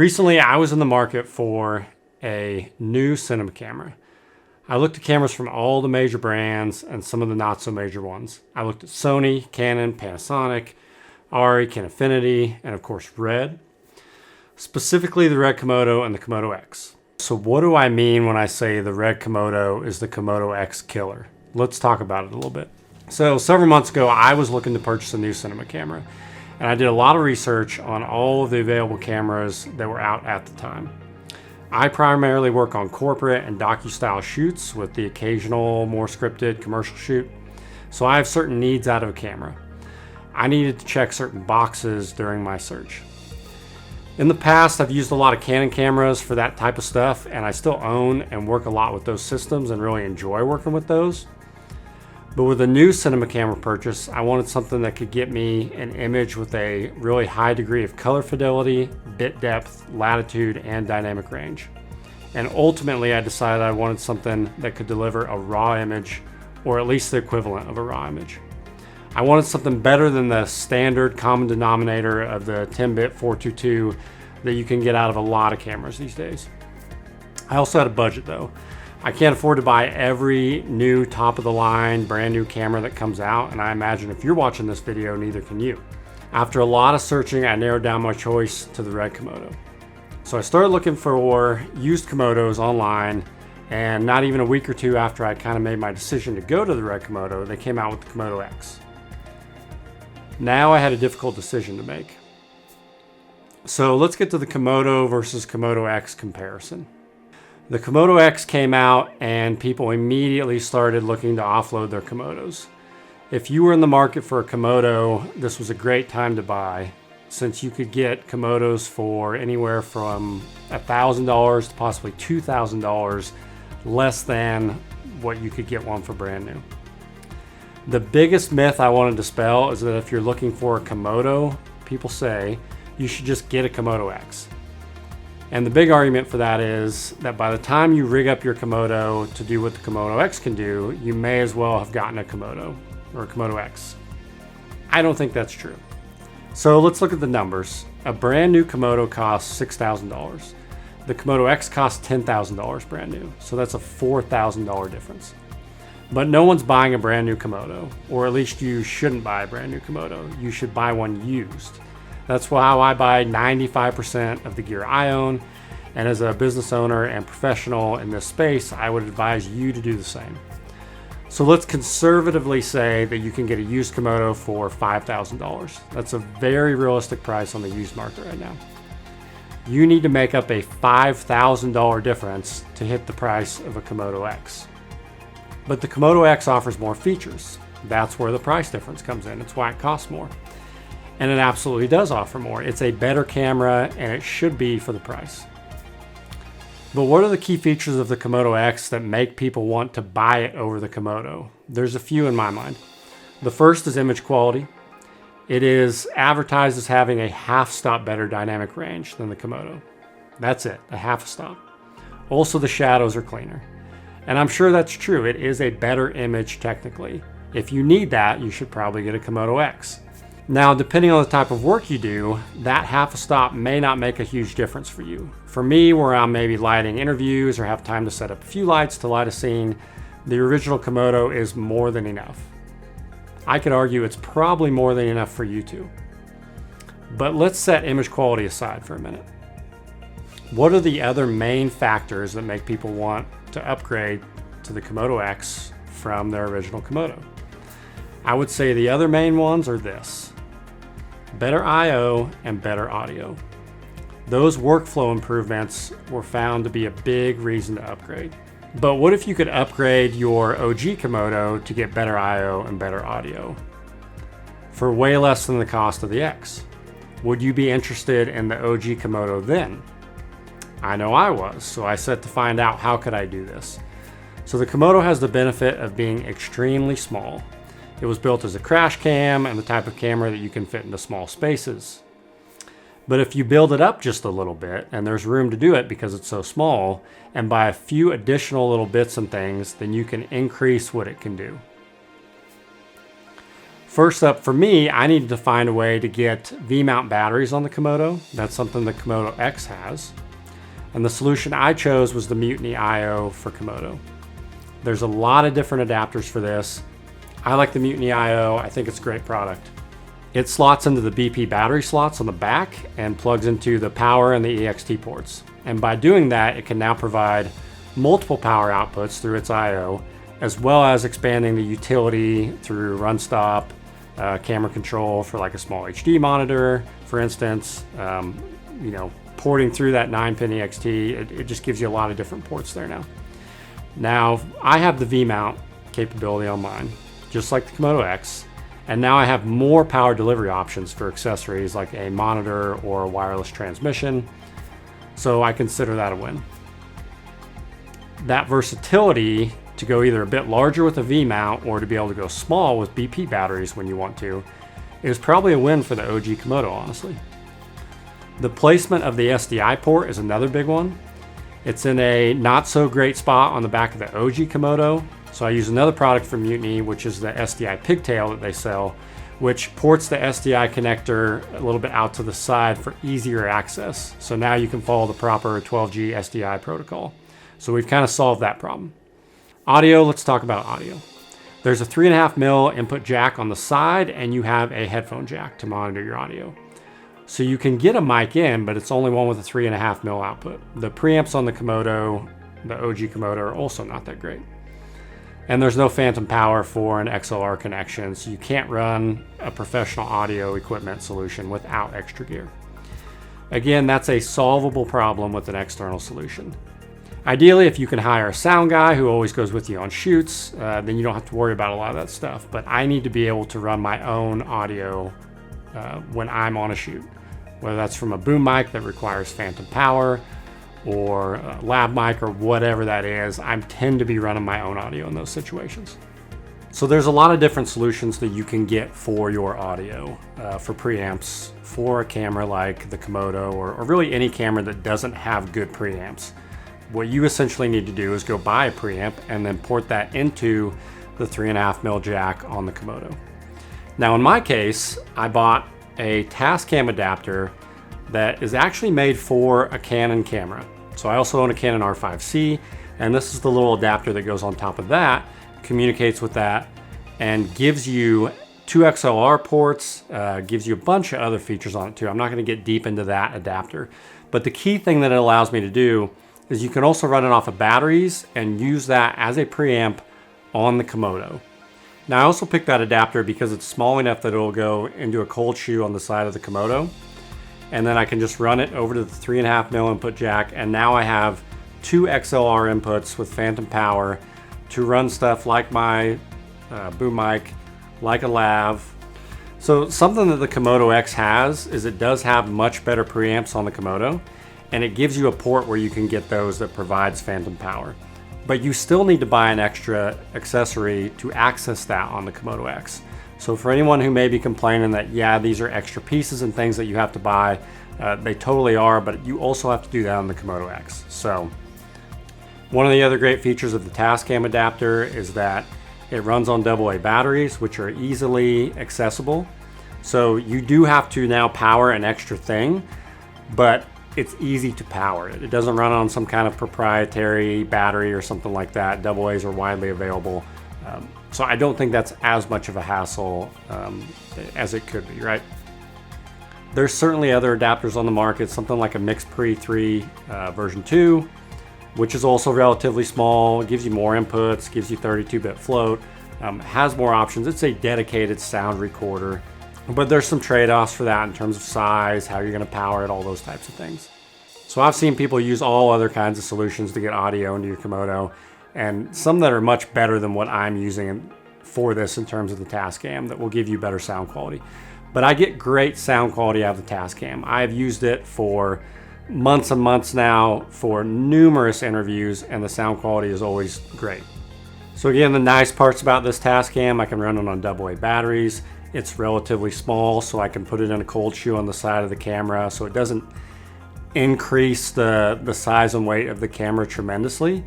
Recently, I was in the market for a new cinema camera. I looked at cameras from all the major brands and some of the not so major ones. I looked at Sony, Canon, Panasonic, Arri, Canefinity, and of course Red. Specifically the Red Komodo and the Komodo-X. So what do I mean when I say the Red Komodo is the Komodo-X killer? Let's talk about it a little bit. So several months ago, I was looking to purchase a new cinema camera, and I did a lot of research on all of the available cameras that were out at the time. I primarily work on corporate and docu-style shoots with the occasional more scripted commercial shoot. So I have certain needs out of a camera. I needed to check certain boxes during my search. In the past, I've used a lot of Canon cameras for that type of stuff, and I still own and work a lot with those systems and really enjoy working with those. But with a new cinema camera purchase, I wanted something that could get me an image with a really high degree of color fidelity, bit depth, latitude, and dynamic range. And ultimately, I decided I wanted something that could deliver a raw image, or at least the equivalent of a raw image. I wanted something better than the standard common denominator of the 10-bit 422 that you can get out of a lot of cameras these days. I also had a budget though. I can't afford to buy every new top-of-the-line brand new camera that comes out, and I imagine if you're watching this video, neither can you. After a lot of searching, I narrowed down my choice to the Red Komodo. So I started looking for used Komodos online, and not even a week or two after I kind of made my decision to go to the Red Komodo, they came out with the Komodo-X. Now I had a difficult decision to make. So let's get to the Komodo versus Komodo-X comparison. The Komodo-X came out and people immediately started looking to offload their Komodos. If you were in the market for a Komodo, this was a great time to buy, since you could get Komodos for anywhere from $1,000 to possibly $2,000 less than what you could get one for brand new. The biggest myth I want to dispel is that if you're looking for a Komodo, people say you should just get a Komodo-X. And the big argument for that is that by the time you rig up your Komodo to do what the Komodo-X can do, you may as well have gotten a Komodo or a Komodo-X. I don't think that's true. So let's look at the numbers. A brand new Komodo costs $6,000. The Komodo-X costs $10,000 brand new. So that's a $4,000 difference. But no one's buying a brand new Komodo, or at least you shouldn't buy a brand new Komodo. You should buy one used. That's how I buy 95% of the gear I own, and as a business owner and professional in this space, I would advise you to do the same. So let's conservatively say that you can get a used Komodo for $5,000. That's a very realistic price on the used market right now. You need to make up a $5,000 difference to hit the price of a Komodo-X. But the Komodo-X offers more features. That's where the price difference comes in. It's why it costs more. And it absolutely does offer more. It's a better camera, and it should be for the price. But what are the key features of the Komodo-X that make people want to buy it over the Komodo? There's a few in my mind. The first is image quality. It is advertised as having a half stop better dynamic range than the Komodo. That's it, a half stop. Also, the shadows are cleaner. And I'm sure that's true. It is a better image technically. If you need that, you should probably get a Komodo-X. Now, depending on the type of work you do, that half a stop may not make a huge difference for you. For me, where I'm maybe lighting interviews or have time to set up a few lights to light a scene, the original Komodo is more than enough. I could argue it's probably more than enough for you too. But let's set image quality aside for a minute. What are the other main factors that make people want to upgrade to the Komodo-X from their original Komodo? I would say the other main ones are this: better I/O and better audio. Those workflow improvements were found to be a big reason to upgrade. But what if you could upgrade your OG Komodo to get better I/O and better audio for way less than the cost of the X? Would you be interested in the OG Komodo then? I know I was, so I set to find out how could I do this. So the Komodo has the benefit of being extremely small. It was built as a crash cam and the type of camera that you can fit into small spaces. But if you build it up just a little bit, and there's room to do it because it's so small, and buy a few additional little bits and things, then you can increase what it can do. First up for me, I needed to find a way to get V-mount batteries on the Komodo. That's something the Komodo-X has. And the solution I chose was the Mutiny IO for Komodo. There's a lot of different adapters for this. I like the Mutiny IO, I think it's a great product. It slots into the BP battery slots on the back and plugs into the power and the EXT ports. And by doing that, it can now provide multiple power outputs through its IO, as well as expanding the utility through run stop, camera control for like a small HD monitor, for instance, porting through that 9-pin EXT. It just gives you a lot of different ports there now. Now, I have the V-mount capability on mine, just like the Komodo-X, and now I have more power delivery options for accessories like a monitor or a wireless transmission, so I consider that a win. That versatility to go either a bit larger with a V-mount or to be able to go small with BP batteries when you want to is probably a win for the OG Komodo, honestly. The placement of the SDI port is another big one. It's in a not so great spot on the back of the OG Komodo, so I use another product from Mutiny, which is the SDI pigtail that they sell, which ports the SDI connector a little bit out to the side for easier access. So now you can follow the proper 12G SDI protocol. So we've kind of solved that problem. Audio, let's talk about audio. There's a 3.5mm input jack on the side, and you have a headphone jack to monitor your audio. So you can get a mic in, but it's only one with a 3.5mm output. The preamps on the Komodo, the OG Komodo, are also not that great. And there's no phantom power for an XLR connection, so you can't run a professional audio equipment solution without extra gear. Again, that's a solvable problem with an external solution. Ideally, if you can hire a sound guy who always goes with you on shoots, then you don't have to worry about a lot of that stuff. But I need to be able to run my own audio when I'm on a shoot, whether that's from a boom mic that requires phantom power or a lab mic or whatever that is. I tend to be running my own audio in those situations. So there's a lot of different solutions that you can get for your audio, for preamps, for a camera like the Komodo, or really any camera that doesn't have good preamps. What you essentially need to do is go buy a preamp and then port that into the 3.5mm jack on the Komodo. Now in my case, I bought a Tascam adapter that is actually made for a Canon camera. So I also own a Canon R5C, and this is the little adapter that goes on top of that, communicates with that, and gives you 2 XLR ports, gives you a bunch of other features on it too. I'm not gonna get deep into that adapter, but the key thing that it allows me to do is you can also run it off of batteries and use that as a preamp on the Komodo. Now I also picked that adapter because it's small enough that it'll go into a cold shoe on the side of the Komodo, and then I can just run it over to the 3.5mm input jack, and now I have 2 XLR inputs with phantom power to run stuff like my boom mic, like a lav. So something that the Komodo-X has is it does have much better preamps on the Komodo, and it gives you a port where you can get those that provides phantom power. But you still need to buy an extra accessory to access that on the Komodo-X. So for anyone who may be complaining that, yeah, these are extra pieces and things that you have to buy, they totally are, but you also have to do that on the Komodo-X. So one of the other great features of the Tascam adapter is that it runs on AA batteries, which are easily accessible. So you do have to now power an extra thing, but it's easy to power it. It doesn't run on some kind of proprietary battery or something like that. AA's are widely available. So I don't think that's as much of a hassle as it could be, right? There's certainly other adapters on the market, something like a MixPre 3 version 2, which is also relatively small, gives you more inputs, gives you 32-bit float, has more options. It's a dedicated sound recorder, but there's some trade-offs for that in terms of size, how you're gonna power it, all those types of things. So I've seen people use all other kinds of solutions to get audio into your Komodo, and some that are much better than what I'm using for this in terms of the Tascam that will give you better sound quality. But I get great sound quality out of the Tascam. I've used it for months and months now for numerous interviews, and the sound quality is always great. So again, the nice parts about this Tascam, I can run it on AA batteries. It's relatively small, so I can put it in a cold shoe on the side of the camera, so it doesn't increase the size and weight of the camera tremendously.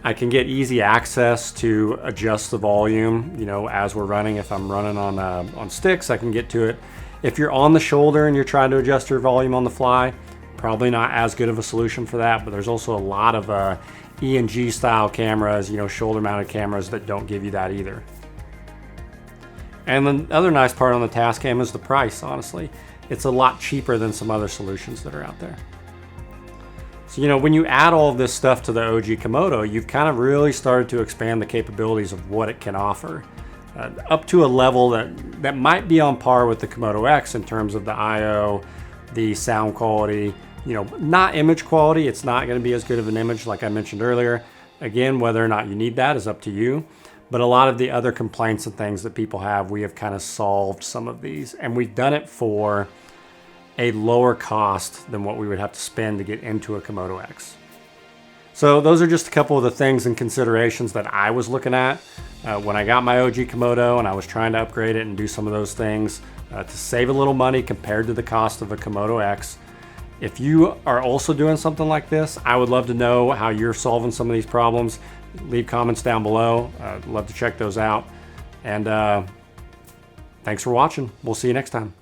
I can get easy access to adjust the volume, you know, as we're running. If I'm running on sticks, I can get to it. If you're on the shoulder and you're trying to adjust your volume on the fly, probably not as good of a solution for that, but there's also a lot of E&G style cameras, you know, shoulder mounted cameras that don't give you that either. And the other nice part on the Tascam is the price, honestly. It's a lot cheaper than some other solutions that are out there. So, you know, when you add all of this stuff to the OG Komodo, you've kind of really started to expand the capabilities of what it can offer. Up to a level that might be on par with the Komodo-X in terms of the I/O, the sound quality, you know, not image quality. It's not going to be as good of an image like I mentioned earlier. Again, whether or not you need that is up to you. But a lot of the other complaints and things that people have, we have kind of solved some of these, and we've done it for a lower cost than what we would have to spend to get into a Komodo-X. So those are just a couple of the things and considerations that I was looking at when I got my OG Komodo and I was trying to upgrade it and do some of those things to save a little money compared to the cost of a Komodo-X. If you are also doing something like this, I would love to know how you're solving some of these problems. Leave comments down below. I'd love to check those out. And thanks for watching. We'll see you next time.